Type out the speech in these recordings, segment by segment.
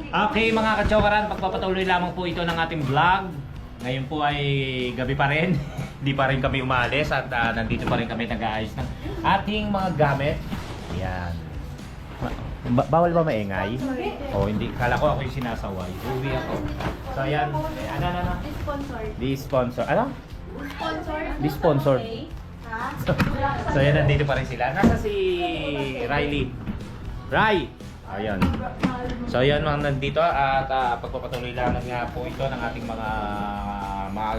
Okay mga kachokaran, pagpapatuloy lamang po ito ng ating vlog. Ngayon po ay gabi pa rin. Hindi pa rin kami umalis at nandito pa rin kami nag-aayos ng ating mga gamit. Yan. Bawal ba maingay? O hindi, kala ko ako yung sinasaway. Uwi ako. So ayan, ano? Di-sponsor. Ano? Di-sponsor. So ayan, nandito pa rin sila. Nasa si Riley. Ray! Ayan. So ayan mga nandito at pagpapatuloy lang nga po ito ng ating mga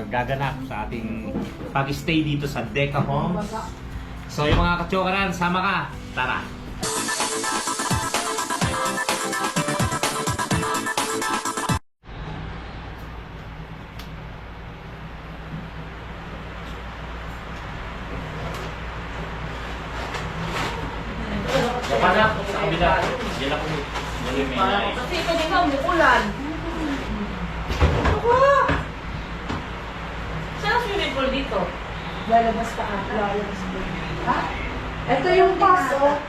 gaganap sa ating pag-stay dito sa Deca Homes. So yung mga kachokaran, sama ka. Tara! Panak sa kabila. Diyan ako. Kasi pwede ka umuulan. Saan ang swimming pool dito? Lalabas ka at lalabas ka. Ha? Ito yung pass, oh.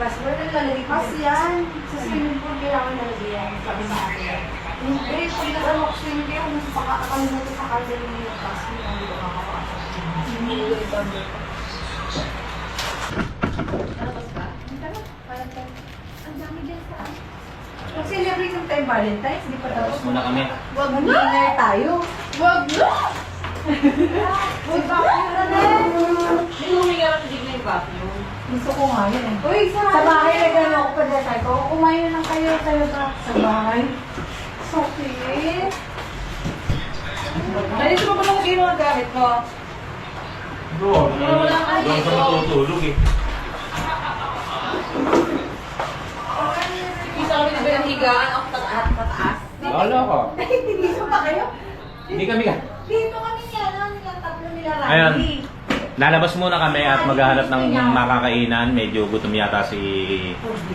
Pass, wala nang lalagay pass yan. Sa swimming pool, kailangan nalagay yan. Sabi sa akin. Hindi, pag nag-alok swimming kayo, mas pakakalimutan sa kanya yung pass mo. Hindi ko makapasok. Hindi ko ito. Lalabas ka? Ang dami dyan sa mag-celebrate ng tayo Valentine's, di pa tapos. Tapos muna kami. Wag na! Mag-dinner tayo. Wag na! Uy, bakit na rin? Hindi mo huminga lang hindi na yung vacuum. Gusto ko nga yun eh. Uy, sa bahay na gano'n ako pa dyan tayo. Kumain lang kayo ba? Sa bahay. So cute. Nandito pa ba lang kayo mga gamit mo? Doon. Wala ka Doon dito. ka matutulog eh. Isa kami na ba yung higaan ako pataas? Wala ka. Dito pa kayo? Hindi kami ka. Dito kami niya, nila tatlo nila Randy. Ayan. Lalabas muna kami at maghahanap ng makakainan. Medyo gutom yata si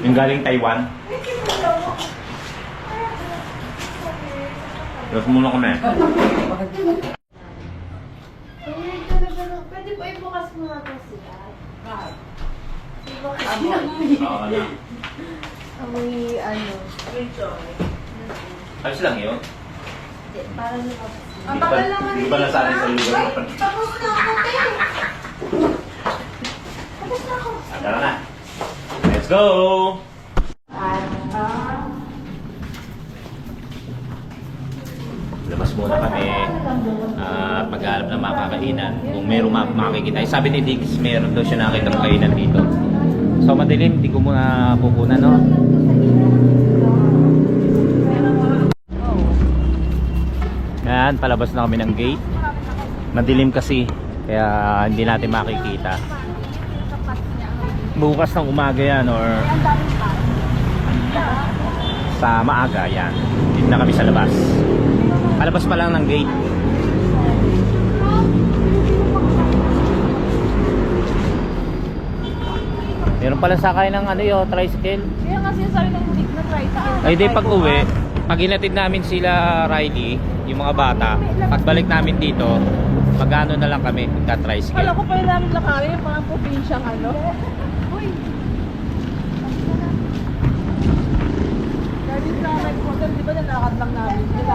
yung galing Taiwan. Lalabas muna kami. Pwede po ibukas mo na ito siya. Oo na. Amoy ano. Ayos lang yun. Para lumabas. Ang tagal naman. Hindi ba nasanay sa lugar? Tapos na ako, te. Tapos na ako. Tara na. Let's go! Labas muna kami at maghanap ng makakainan. Kung meron makikita. Sabi ni Diggs, meron daw siya nakita ng kainan dito. So madilim, hindi ko muna pupunan, no? Yan, palabas na kami ng gate. Madilim kasi, kaya hindi natin makikita. Bukas ng umaga yan or sa maaga yan. Dito na kami sa labas. Palabas pa lang ng gate. Meron pala sakay ng ano yun, tricycle. Kaya kasi sabi ng big na tricycle. Ay di, pag uwi, pag inatid namin sila Riley, yung mga bata, pagbalik namin dito, magano na lang kami, magka-tricycle. Kala ko pa yung namin lakarin, yung mga probinsyang ano. Uy. Dahil sa may hotel, di ba nilakad lang namin? Mga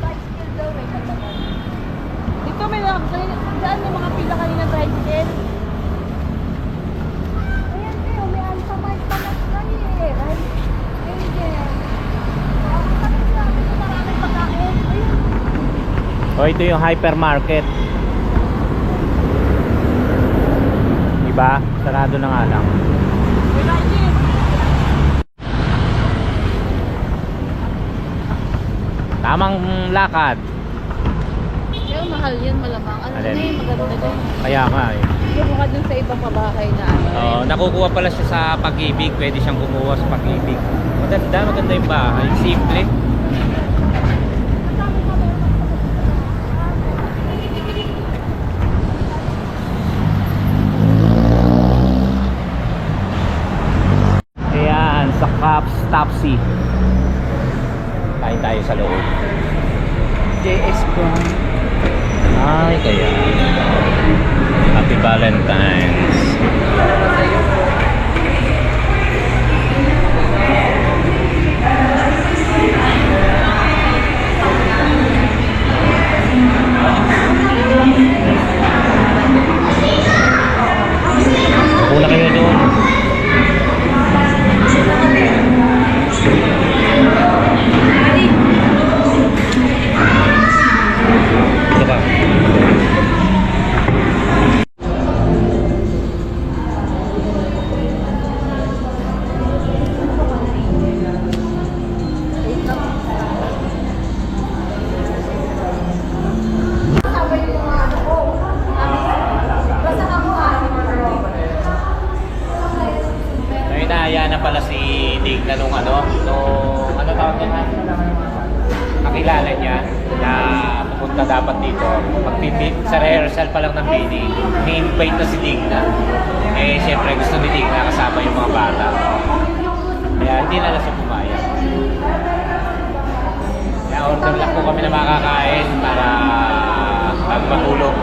tricycle daw eh. Katagal. Dito may nakakain, saan may mga pila kanina tricycle? Ayan kayo, may alpamart pa na kayo eh. Right? Angel. Ito maraming pagkain. Ayun. O ito yung hypermarket. Diba? Sarado na nga lang. Tamang lakad. Kaya mahal yan malamang. Ano Alin? na yung maganda dyan? Kaya nga eh. Bukad dun sa ibang pabahay na ano. Nakukuha pala siya sa Pag-ibig. Pwede siyang kumuha sa Pag-ibig. Maganda yung bahay. Simple. Ayan, sa Caps Tapsi. Kain tayo sa loob. JS Brown. Ay, kaya. Valentine's. Una kayo doon. Ito ka. So, inaaya na pala si Dig na nung ano tawag niya? Nakilala niya na pupunta dapat dito. Magtitip sa rehearsal pa lang ng Bini. Ni-invite na si Dig na. Eh, syempre gusto ni Dig na kasama yung mga bata. Kaya hindi na siya pumayag. Kaya order lang po kami na makakain para matulog.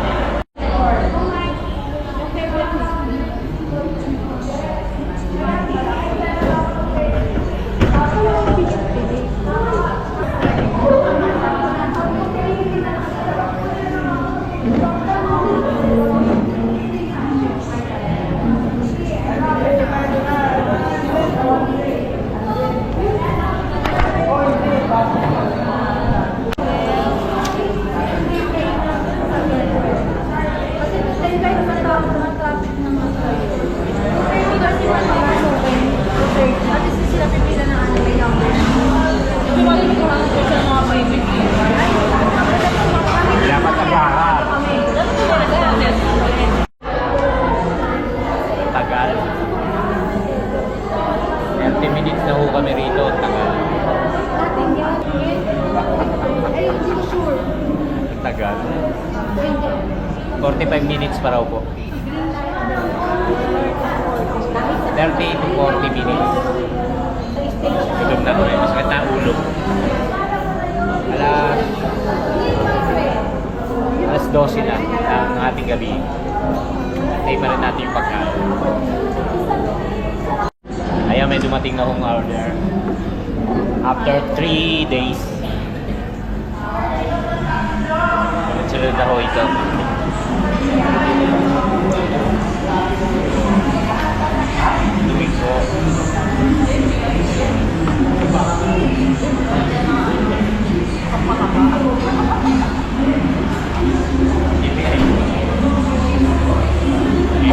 Dapat ang harap. Tagal. 30 minutes na ho kami rito. Tagal. Tagal. 45 minutes pa raw po. 30 to 40 minutes. Gutom na ko rin. Masakit na ang ulo. Alas 12 na ng ating gabi. Antay pa rin natin yung pagkain. Ayan, may dumating na hong order. After 3 days. Sunod na ho ito. Domingo.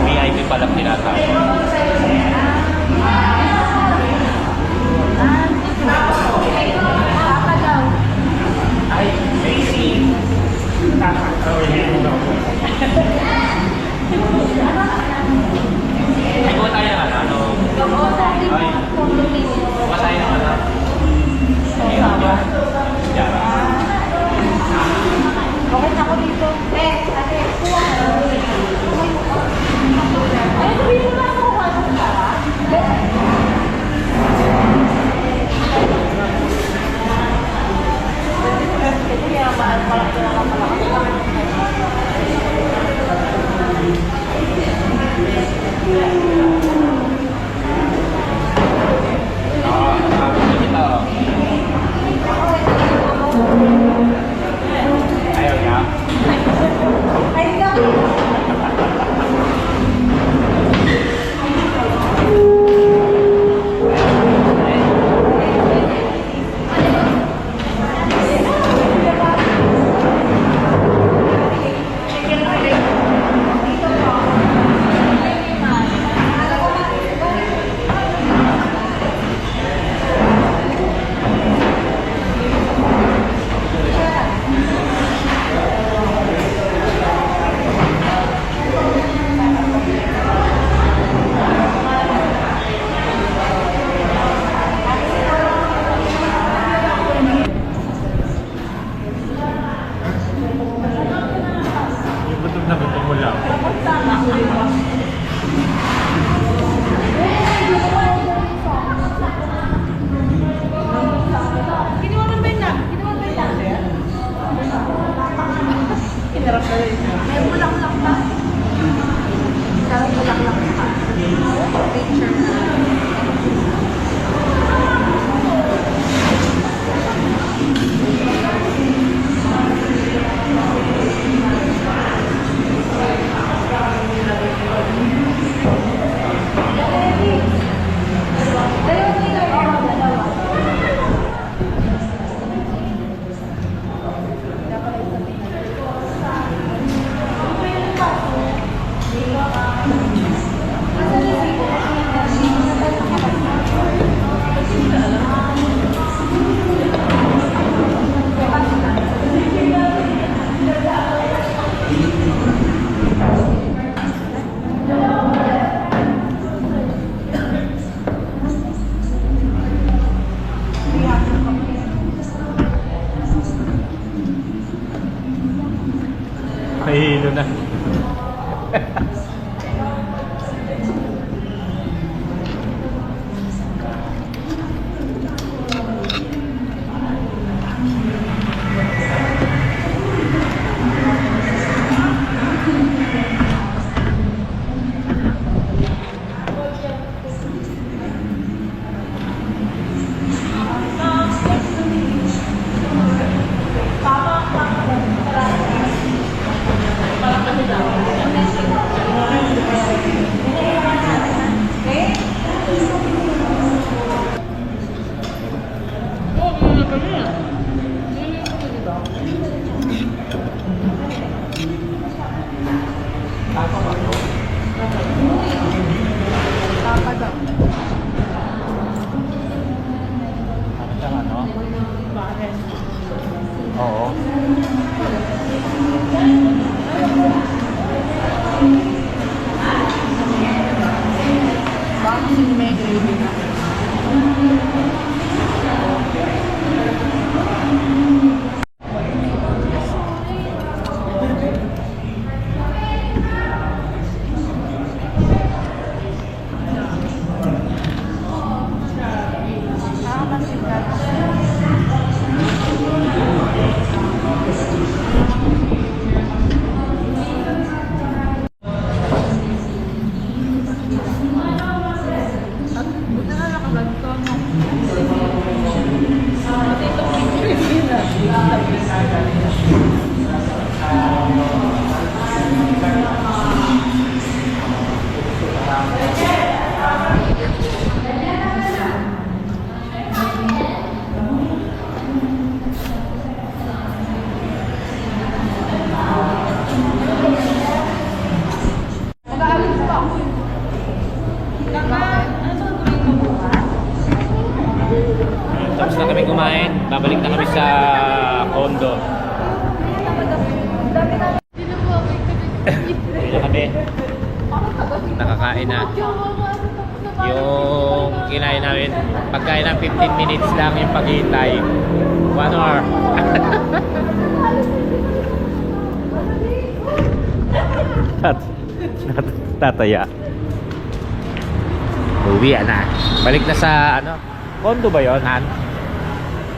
VIP palang tinatawag. Ay, Casey. Ay, buka tayo ng ano? Ay, buka tayo ng ano? Okay na ako dito. Ate, kuha ka. Ay, sabihin mo na ako kuha ka. Kasi kaya malaki na lang pala. Ayaw niya. Ay, May bulak-bulak ba? Ano? Oo. Bakit hindi may gravy na? Tapos na kami kumain. Babalik na kami sa condo. Hindi na kami. Nakakain na. Yung kinain namin, pagkain ng 15 minutes lang yung paghihintay. 1 hour. Tataya. Uwi na. Balik na sa ano? Condo ba yun, Han?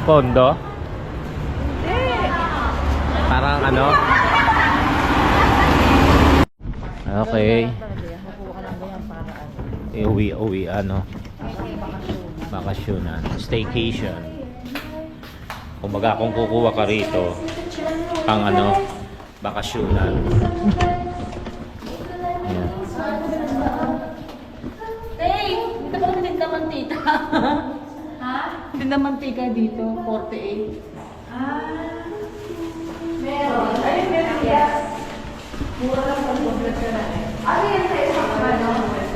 Condo? Parang ano? Okay. Uwi ano? Bakasyonan. Staycation. Kumbaga kung kukuha ka rito, pang ano? Bakasyonan. Ayan. Hey! Dito ba kami nagkamantika? Ha? Pinamantika dito, 48. Meron. Ay, meron. Yes. Mura lang pag mag-vlog ka na eh. Ano yan sa isang ano?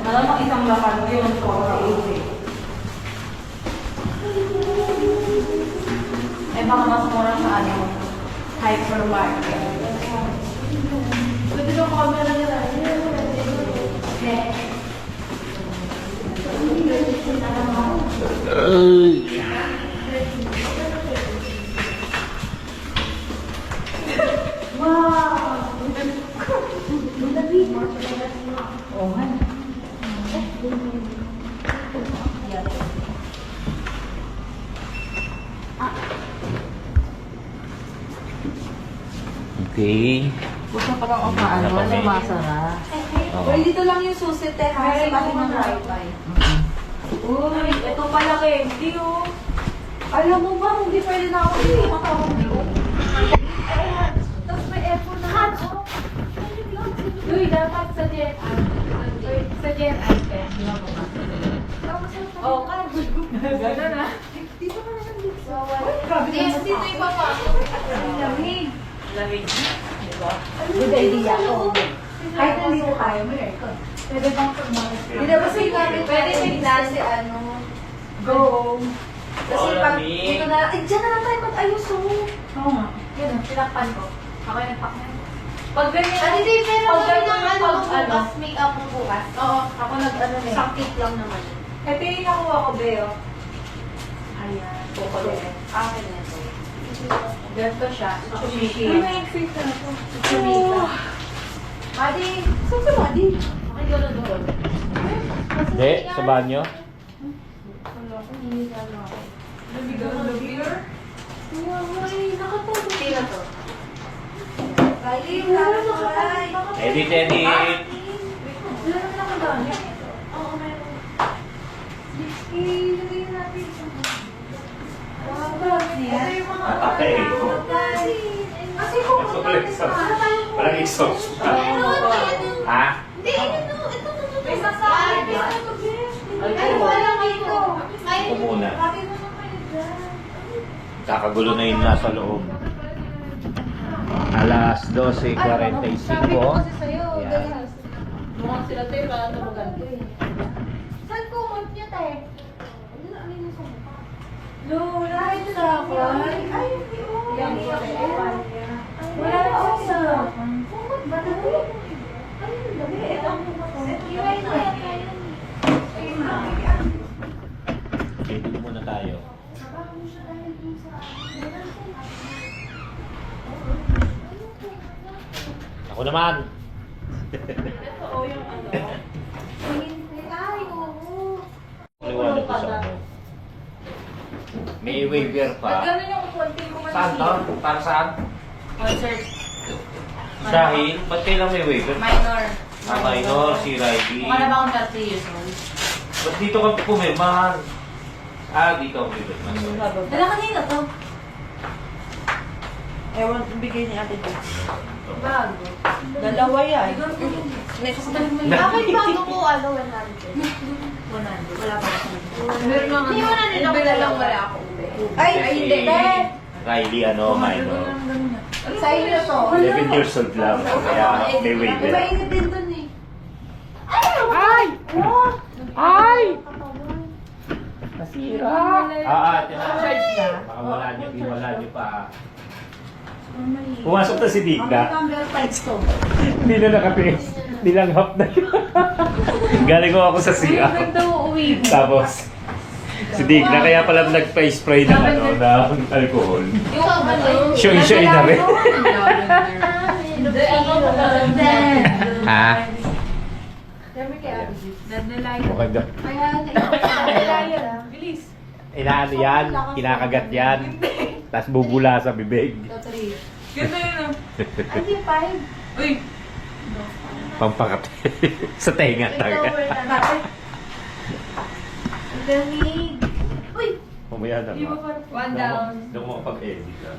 Malamang isang laman yun, 48. Eh baka mas mura sa ano? Hypermarket. Pwede daw camera nila. Wow! Oh, man. Okay. Gusto pa kang umaano, masara. Oo. Uy, dito lang yung susi, te. Ha? Sa pati ng wifi. Uy, ito pala candy, oh. Alam mo ba, hindi pwede na ako dito makawag dito. Tapos may airphone na ako. Uy, dapat sa Jet sa Jet iPad, di ba ba? Oh, kan. Gano'n na. Dito ka na lang dito. Grabe Yes, naman dito ako. ipapasok. Lamig. Lamig. Good idea. Oh. Kahit nandito tayo, may aircon. Pwede bang pag-malas? Hindi na kasi namin Pwede may kasi ano, go. Kasi Oh, pag lamig. dito na, eh, dyan na lang tayo mag-ayos, oh. Oo nga. Ganun, tinakpan ko. Ako yung nagpak na yun. Pag ganyan, Ano din, meron pag kami ng ganyan, ano pag bukas, make-up mo bukas. Oo. Ako nag-ano na Isang tip lang naman. Ito yung nakuha ko, Beo. Ayan, kukulit. Akin na ito. Ganito siya. Sushi. Ay, may exit na ito. Chumika. Buddy, saan si Buddy? Ay, gano'n doon. Hindi, sa banyo. Wala ko, hindi ka na ako. Nabigar? Ay, nakatulog. Tira to. Kylie, wala na try. Edit, edit. Wala naman ako dami. Oo, meron. Ilagay natin sa Okay. Kasi kung Walang exhaust. Ha? Hindi, ito. May sasakit. Ay, wala ito. Ako muna. Kakagulo na yun nasa loob. Alas 12:45. Sabi ko kasi sa'yo, Yan. ganyan. Mukhang sila tayo, kaya ito maganda. Saan ko mag niya tayo? Lola, ito sa ako. Ay, hindi ko. Yan, yan. Wala na ako sa. Kumot ba na ito? Ay, ang dami. Ito ang Iway na yata yun. Edit muna tayo. Ako naman. Ito o yung ano. Ay, oo. Liwanag ko sa ano. May waiver pa. Ganun yung konti mo Saan to? Para saan? Concert. Dahil, ba't kailang may waiver? Minor. Minor, si Riley. Mukha na ba akong 30 years old? Ba't dito ka pumirmahan? Dito ako pumirmahan. Dala kanina to. Ewan, bigay ni Ate Dix. Bago. Dalawa yan. Next time mo yun. Bakit bago ko ano 100? 100. Wala pa ako. Meron mga hindi mo na nila ako lang wala ako. Ay, hindi. Riley, ano, minor. Sa inyo to. 11 years old lang. Kaya may waiver. Mainit din dun eh. Ito na. Baka wala niyo pa. Pumasok na si Digna. Camera fights to. Hindi na nakapace. Nilanghap na yun. Galing ko ako sa CR. Uuwi. Tapos, si Digna kaya pala nagpa-spray ng ng alcohol. Yung ano? Shoy-shoy na rin. Hindi, ako maganda. Ha? Sabi kay Ate Gis. Dadalayan. Okay daw. Kaya, Dadalayan. Bilis. Inaano yan, kinakagat yan. Tapos bubula sa bibig. Ganda yun ay, di 5. Uy. Pampakat. Sa tenga talaga. Ang lamig. Uy! Mamaya na Di ba ba? parang one down? Doon mo kapag-edit ka.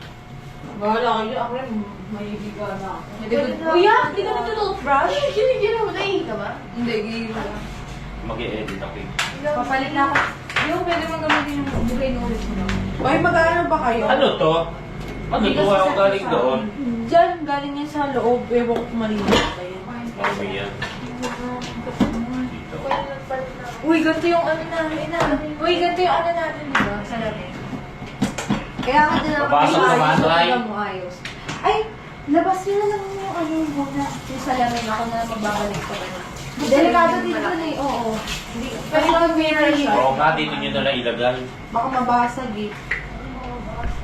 Bahala kayo. Ako rin, mahilig ka na. Kuya, hindi ka nagtutoothbrush? Ginigyan mo. Naihi ka ba? Hindi, gigil lang. Mag-i-edit ako eh. Papalit na ako. Yung pwede mong gamitin yung bukay na ulit mo. Uy, mag-ano ba kayo? Ano to? Ano to? Ako galing doon. Diyan, galing yan sa loob. Ewan ko malinis pa yun. Mamaya. Dito. Uy, ganito yung ano namin na. Uy, ganito yung ano natin, di ba? Sa lamin. Kaya ka din ako Papasok naman, Ray. mo ayos. Ay, labas nyo na lang yung ano yung muna. Yung sa lamin, ako na magbabalik sa kanya. Delikado din dun eh, oo. Pwede ko mirror siya. Oo nga, dito nyo nalang ilagay. Baka mabasag eh.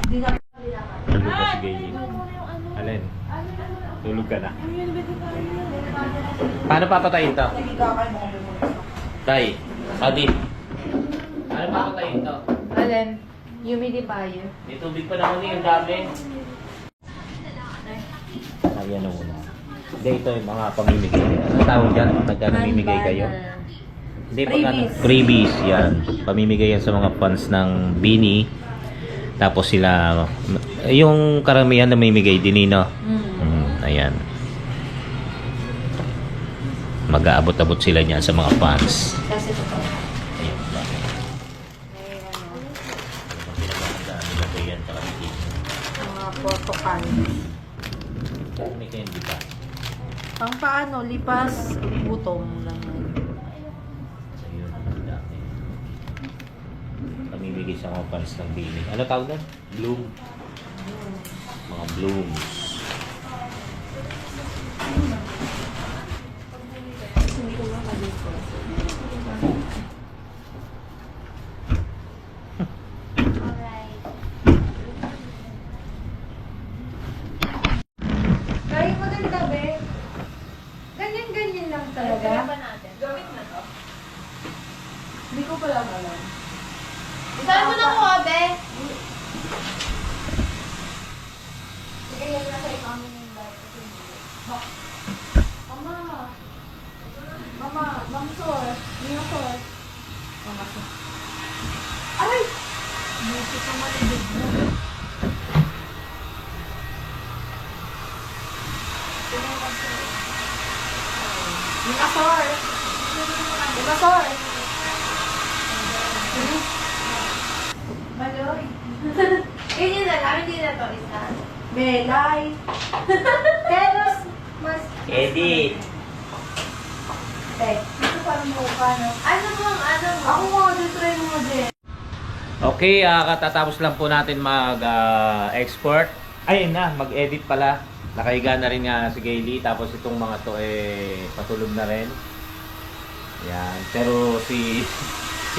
Hindi na. Tulog ka si Gayle. Alin? Tulog ka na. Paano papatayin to? Nagiga kayo mga bumulis. Tay, Adi. Paano papatayin to? Alin? Humidifier. May tubig pa naman eh, ang dami. Lagyan na muna. Hindi, ito yung mga pamimigay. Ano tawag dyan? Pagka namimigay kayo? Hindi, pagka freebies. Yan. Pamimigay yan sa mga fans ng Bini. Tapos sila, yung karamihan namimigay din, no? Ayan. Mag-aabot-abot sila niyan sa mga fans. Kasi ito pa. Ayun. Ano ba yan? Tsaka si Kim. Mga protokan. May candy pa. Pang paano, lipas, gutom lang. Ayun, ang dami. Pamimigay sa mga fans ng Bini. Ano tawag doon? Bloom. Mga blooms. Kaya mo din tabi. lang talaga. Kaya pa natin. Gawin na to. Hindi ko pala alam. Saan mo na ko, Abe? Sige, yan na kayo kami ng light. Mama. Mama. Ma'am Sor. Nina Sor. Mama Sor. Ay! Buti ka malibig mo. Nina Sor. Nina Sor. Maloy. Ganyan na lang, hindi na to isa. Belay. Pero mas... Edit! Dito parang mukha, no? Ano mo? Ako mga try mo din. Okay, katatapos lang po natin mag-export. Ayun na, mag-edit pala. Nakahiga na rin nga si Gayle. Tapos itong mga to patulog na rin. Yan. Pero si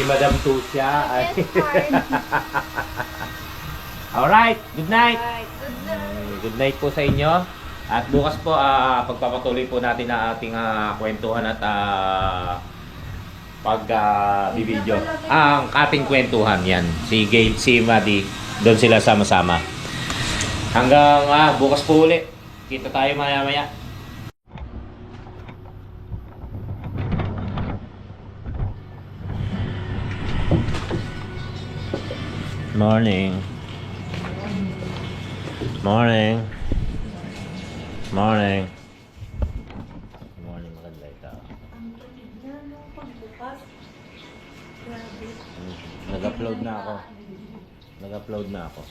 Madam Tusya ay... Alright, good night! Good night po sa inyo. At bukas po, pagpapatuloy po natin ang ating kwentuhan at pag-video. Ang ating kwentuhan yan. Si Gayle, si Maddie, doon sila sama-sama. Hanggang bukas po ulit. Kita tayo maya-maya. Morning. Morning. Morning. Morning, maganda ito. Nag-upload na ako. Nag-upload na ako.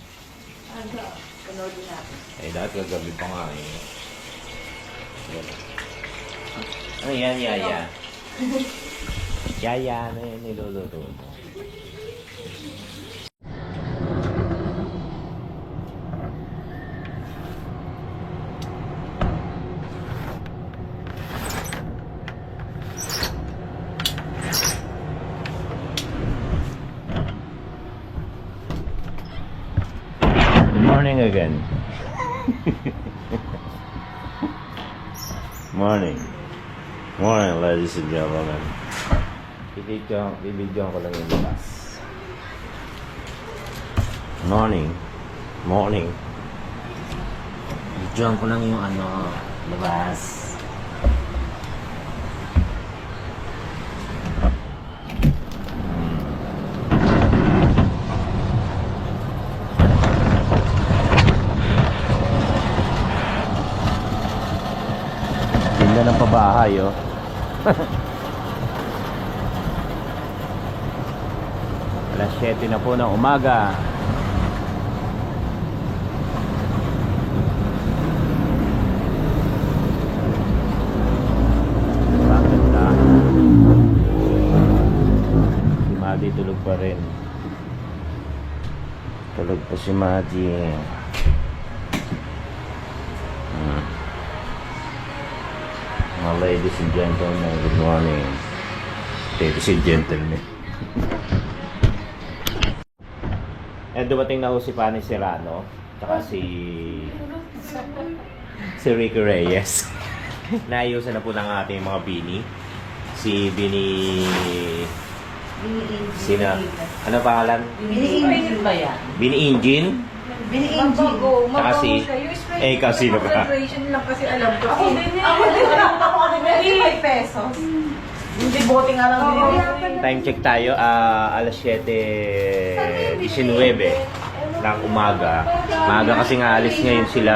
Eh, dahil kagabi pa nga eh. Ano yan, Yaya? Yaya, ano yan niluluto mo? Morning again. Morning. Morning, ladies and gentlemen. Bibidyoan ko lang yung labas. Morning. Morning. Bibidyoan ko lang yung labas. Ng pabahay, oh. Alas 7 na po ng umaga. Bakit na? Si Maddie tulog pa rin. Tulog pa si Maddie. Mga ladies and gentlemen, good morning. Ladies and gentlemen. Eh, dumating na ho si Fanny Serrano, tsaka si Ricky Reyes. Naayusan na po ng ating mga bini. Si Bini... Sina? Ano pangalan? Bini-ingin ba yan? Bini Engine? Bini-ingin. Tsaka si... Eh, ikaw sino ka? Concentration lang kasi alam ko. Ako din eh. Ako din eh. 25 pesos. Hindi bote nga lang binili. Time check tayo, alas 7:19 ng umaga. Maaga kasi nga alis ngayon sila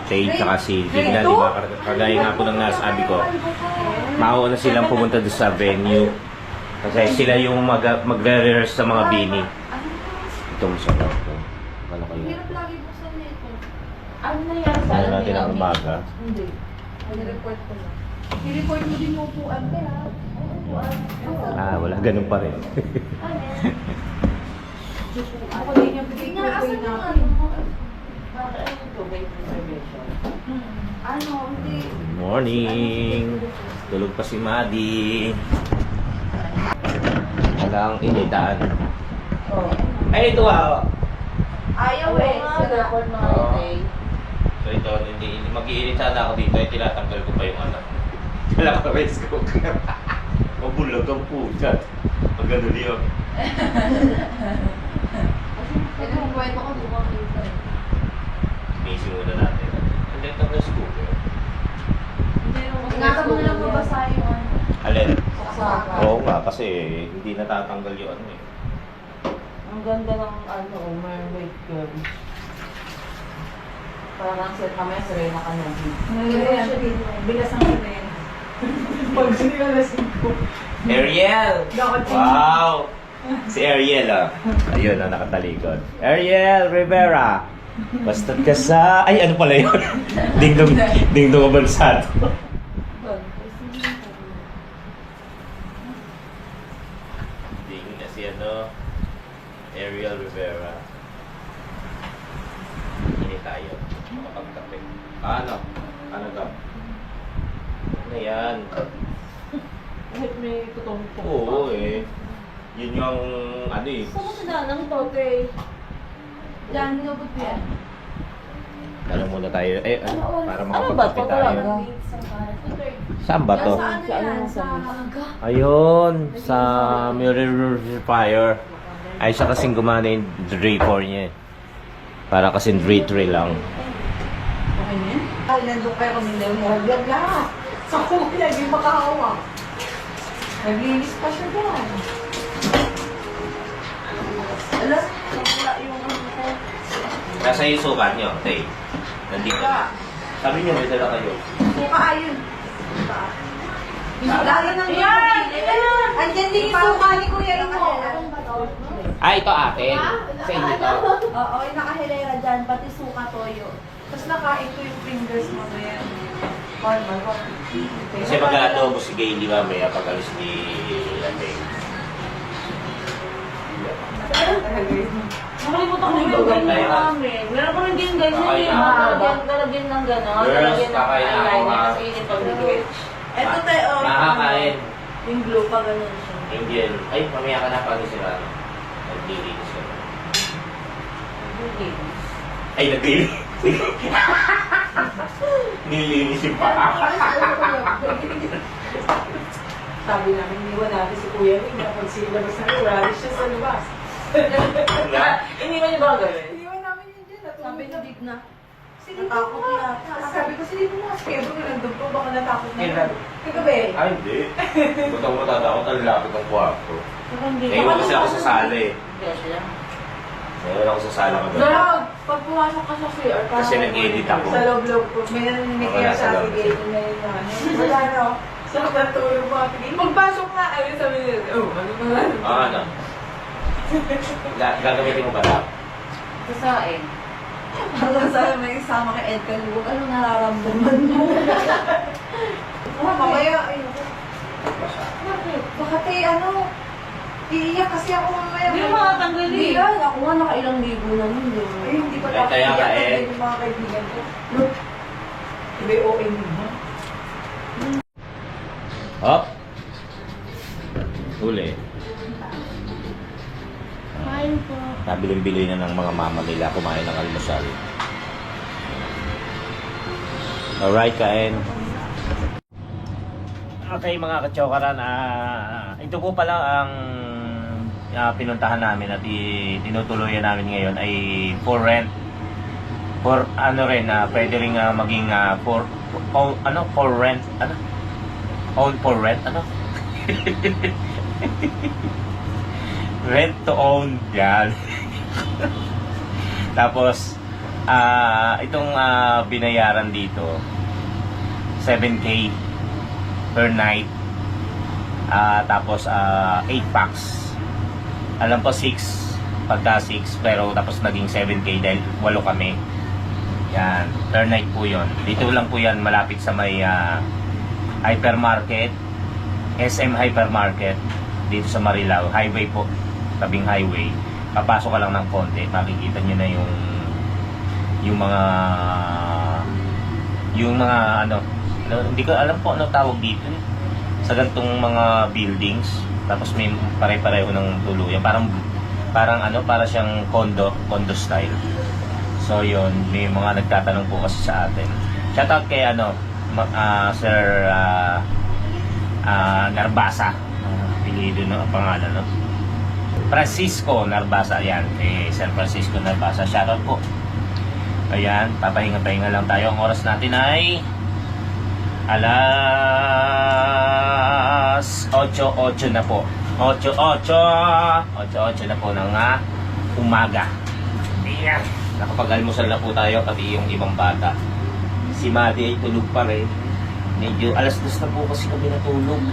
Tay tsaka si Digna, di ba? Kagaya nga po ng nasabi ko, mauna silang pumunta doon sa venue. Kasi sila yung magre-rehearse sa mga bini. Itong sa ko. Ano kayo? Ano na yan? Ano natin ang umaga? Hindi. Report ko lang. I-report mo din yung upuan ka, ha? Upuan. Wala. Ganun pa rin. Ako din yung bigay ko natin. Bakit ano ito? Bait reservation? Ano? Hindi. Good morning. Tulog pa si Maddie. Walang initaan. Oh. Ay, ito Ayaw eh. Sa report mga Oo. ito. So ito, hindi mag-iinit sana ako dito. Tinatanggal ko pa yung ano. Wala ka rice cooker. Mabulag ang puta. Pag gano'n yun. Ito yung kwento ko bukang dito. Amazing muna natin. Ang lento ng rice cooker. Ingatan mo na lang mabasa yung ano. Alin? Saka. Oo nga, kasi hindi natatanggal yung ano eh. Ang ganda ng ano, mermaid girl. Parang set kamaya Serena ka na. Bigas ang kanina. Pag sinilalasing ko. Ariel! Wow! Si Ariel ah. Ayun na, nakatalikod. Ariel Rivera! Basta't ka sa... Ay, ano pala yun? Dingdong Abansado. Ding na si ano, Ariel Rivera. Hindi tayo. Makapagkape. Ano? Ano to? Ano yan? Kahit may tutong Oo eh. Yun yung ano eh. Saan mo sinanang to, te? Diyan, nilabot ko yan. Ano muna tayo? Eh, ano? Para Ano ba to makapagkape tayo. talaga? Saan ba to? Sa ano yan? Sa... Ayun, sa Mirror Fire. Ay, siya kasing gumana yung Dre 4 niya eh. Para kasing Dre 3 lang. Okay na yan? Ay, nandun kayo kami na yung haglag lahat. Sa kuya, hindi makahawak. Naglinis pa siya doon. Alam, wala yung ano ko. Nasa yung sukat niyo, Tay. Nandito. Sabi niyo, may dala kayo. Suka ayun. Lagi nang yan! Andyan din yung suka ni Kuya Imo. Ah, ito atin. Sa inyo to. Oo, yung nakahilera dyan, pati suka toyo. Tapos nakain ko yung fingers mo na yan. Kasi mag-aadobo si Gay, di ba? May pag-alis ni Ate. Nakalimutan ko yung ganyan namin. Meron ko rin din ganyan Kakain eh. na ako. Lalagyan ng gano'n. Girls, Lalagyan ng kakain na ako, eyeliner. ha? Tapos init pag nag-witch. Eto tayo, Nakakain. yung glue pa ganun siya. Angel. Ay, mamaya ka na pag sila. Naglilinis siya. Ay, naglilinis. Nilinis yung paa. Sabi namin, iniwan natin si Kuya Ring. Kapag silabas na wala siya sa labas. Hindi mo niyo ba gawin? Iniwan namin yun dyan. Sabi ni Big na. Natakot yata. Sabi ko, silipin mo kasi Kevin na nandun po. Baka natakot na Kailan? Kagabi. Ay, hindi. Ba't ako matatakot? Ang lapit ng kwarto. Hindi. Naiwan kasi ako sa sala eh. Hindi siya. Naiwan ako sa sala ko doon. Dog, pag pumasok ka sa CR, Kasi nag-edit ako. Sa loob-loob ko, may nanininig Wala kayo sa sa loob. akin, gate na yun na. Wala na. Sa natulog mo, pagpasok na, ayun sabi nila, oh, ano ba? Ah, ano? Gagamitin mo ba na? Kasain. Hanggang sa may isama kay Ed Kalubog, ano nararamdaman mo? Mamaya, ayun. Baka tayo, ano, iiyak kasi ako mamaya. Hindi mo makatanggalin. Hindi yan, ako nga nakailang libo na nun. Ay, hindi pa Ay, dapat kaya ka, iiyak Ed. yung mga kaibigan ko. Look, iba yung OA mo. Hop! Huli. Kain po. Nabiling-bili na ng mga mama nila kumain ng almusal. Alright, kain. Okay mga kachokaran, ito po pala ang pinuntahan namin at tinutuloyan namin ngayon ay for rent. For ano rin, pwede rin maging for rent, ano? Own for rent, ano? Rent to own, yan. Tapos, itong binayaran dito, 7K per night. Tapos, 8 packs. Alam ko 6, pagka 6, pero tapos naging 7K dahil 8 kami. Yan, per night po yun. Dito lang po yan, malapit sa may hypermarket, SM Hypermarket, dito sa Marilao. Highway po, tabing highway. Papasok ka lang ng konti, makikita nyo na yung mga ano, hindi ko alam po ano tawag dito eh. Sa gantong mga buildings, tapos may pare-pareho ng tuluyan, parang ano, para siyang condo style. So yun, may mga nagtatanong po kasi sa atin. Shoutout kay ano, Sir Narbasa. Apelido no, pangalan no. Francisco Narbasa, yan. Sir Francisco Narbasa, shoutout po. Ayan, papahinga-pahinga lang tayo. Ang oras natin ay alas 8:08 na po. 8:08 na po ng umaga. Ayan, nakapag-almusal na po tayo, pati yung ibang bata. Si Maddie ay tulog pa rin. Medyo alas 2 na po kasi kami natulog.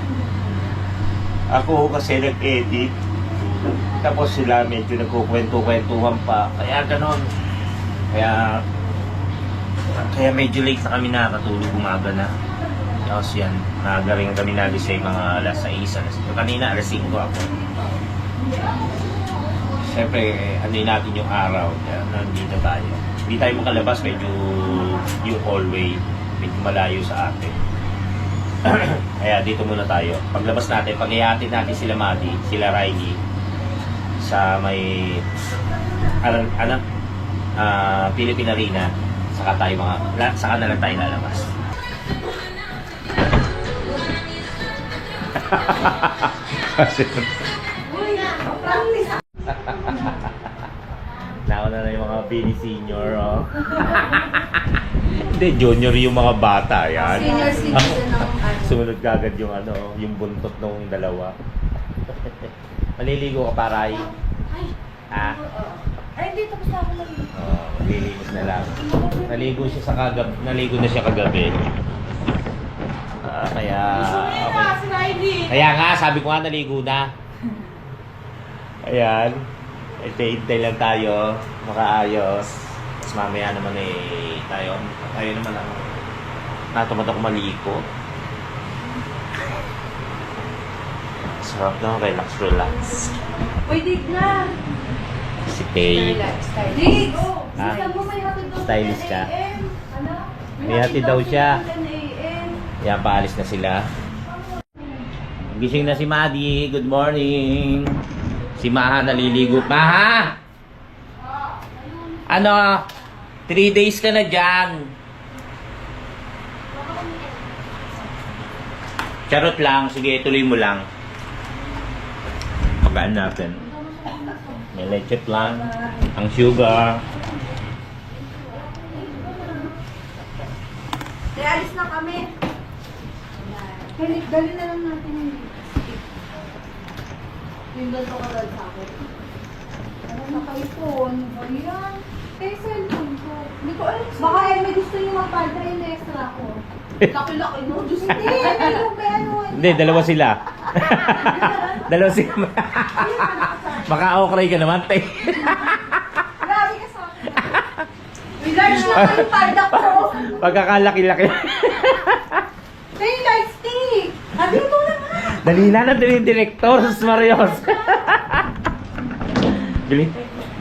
Ako kasi nag-edit. Tapos sila medyo nagkukwento-kwentuhan pa. Kaya ganon. Kaya medyo late na kami nakatulog, umaga na. Tapos yan, maaga rin kami nagising mga alas 6. Kanina alas 5 ako. Siyempre, anday natin yung araw. Kaya nandito tayo. Hindi tayo makalabas, medyo yung hallway. Medyo malayo sa atin. Kaya dito muna tayo. Paglabas natin, pag-ihatin natin sila Maddie, sila Riley sa may Philippine Arena, saka na lang tayo lalabas. Nauna na yung mga Pini Senior, oh. Hindi, junior yung mga bata, yan. Senior citizen ng Sumunod kagad yung yung buntot ng dalawa. Maliligo ka pa, Ray? Ha? Ay, hindi. Tapos na ako lang. Oo, maliligo na lang. Naligo na siya kagabi. Kaya... Okay. Kaya nga, sabi ko nga naligo na. Ayan. Hintay lang tayo. Makaayos. Tapos mamaya naman tayo naman ang natumatok maliko. Sarap na, relax. Uy, dig na. Si Tay. Dig! Ha? Sila mo may hatid daw Stylist ka? 10 a.m. Ano? May hatid daw siya. 10 a.m. Yan, paalis na sila. Gising na si Maddie. Good morning. Si Maha naliligo. Maha! Ano? 3 days ka na dyan. Charot lang. Sige, tuloy mo lang. Pagaan natin. May leche plan. Ang sugar. Kaya alis na kami. Dali na lang natin yung ganito ka dahil sa akin. Ano naka-iPhone? Ano yan? Kaya cellphone ko. Hindi ko alam. Baka may gusto yung magpadra yung extra ko. Laki-laki no? Diyos hindi. Hindi, dalawa sila. Dalawa sila. Baka okay ka naman, te. Grabe ka sa akin. Regards na yung parda ko. Pagkakalaki-laki. May light stick. Dito na nga. Dali na Director Marios.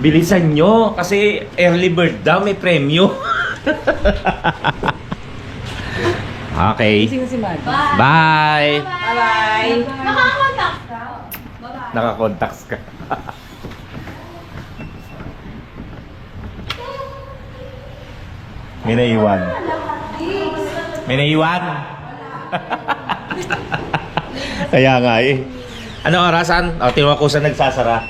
Bilisan nyo kasi early bird daw may premyo. Okay. Gising na si Maddie. Bye. Bye-bye. Nakakontakt ka. Naka-contacts ka. May naiwan. May naiwan. Kaya nga eh. Ano orasan? O, tinuwa ko sa nagsasara.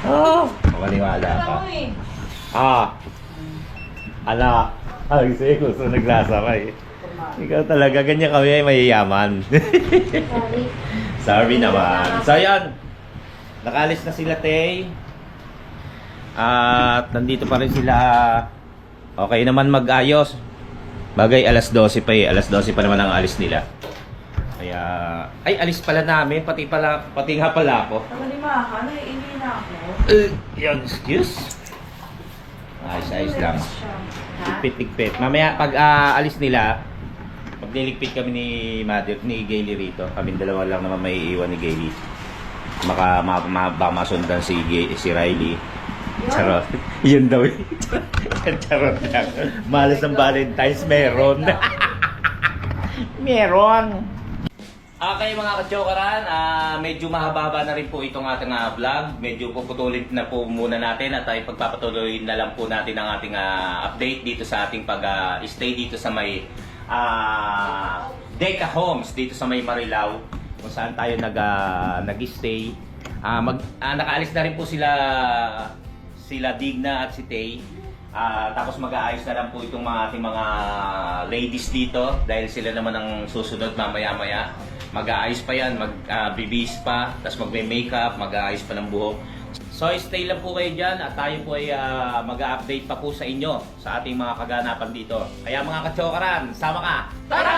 Oh, maniwala ka. Ala. Ay, sige, gusto naglasara eh. Ikaw talaga, ganyan kami ay mayayaman. Sorry naman. So, yan. Nakalis na sila, Tay. At nandito pa rin sila. Okay naman mag-ayos. Bagay, alas 12 pa eh. Alas 12 pa naman ang alis nila. Kaya, ay, alis pala namin. Pati nga pala ako. Nakalima ka, naiingi na ako. Yan, excuse. Ayos lang. Ligpit. Mamaya, pag alis nila, pag niligpit kami ni Gayle rito, kami dalawa lang naman may iiwan ni Gayle. Baka masundan si Riley. Charot. Yun daw. Charot lang. Malas ng Valentine's, meron. Meron. Okay mga kachokaran, medyo mahaba na rin po itong ating vlog. Medyo puputulin na po muna natin at ay pagpapatuloy na lang po natin ang ating update dito sa ating pag-stay dito sa may Deca Homes dito sa May Marilao kung saan tayo nag-stay. Nakaalis na rin po sila Digna at si Tay. Tapos mag-aayos na lang po itong ating mga ladies dito dahil sila naman ang susunod mamaya-maya. Mag-aayos pa yan, mag-bibis pa, tapos magme-makeup, mag-aayos pa ng buhok. So stay lang po kayo dyan at tayo po ay mag-update pa po sa inyo sa ating mga kaganapan dito. Kaya mga kachokaran, sama ka! Tara!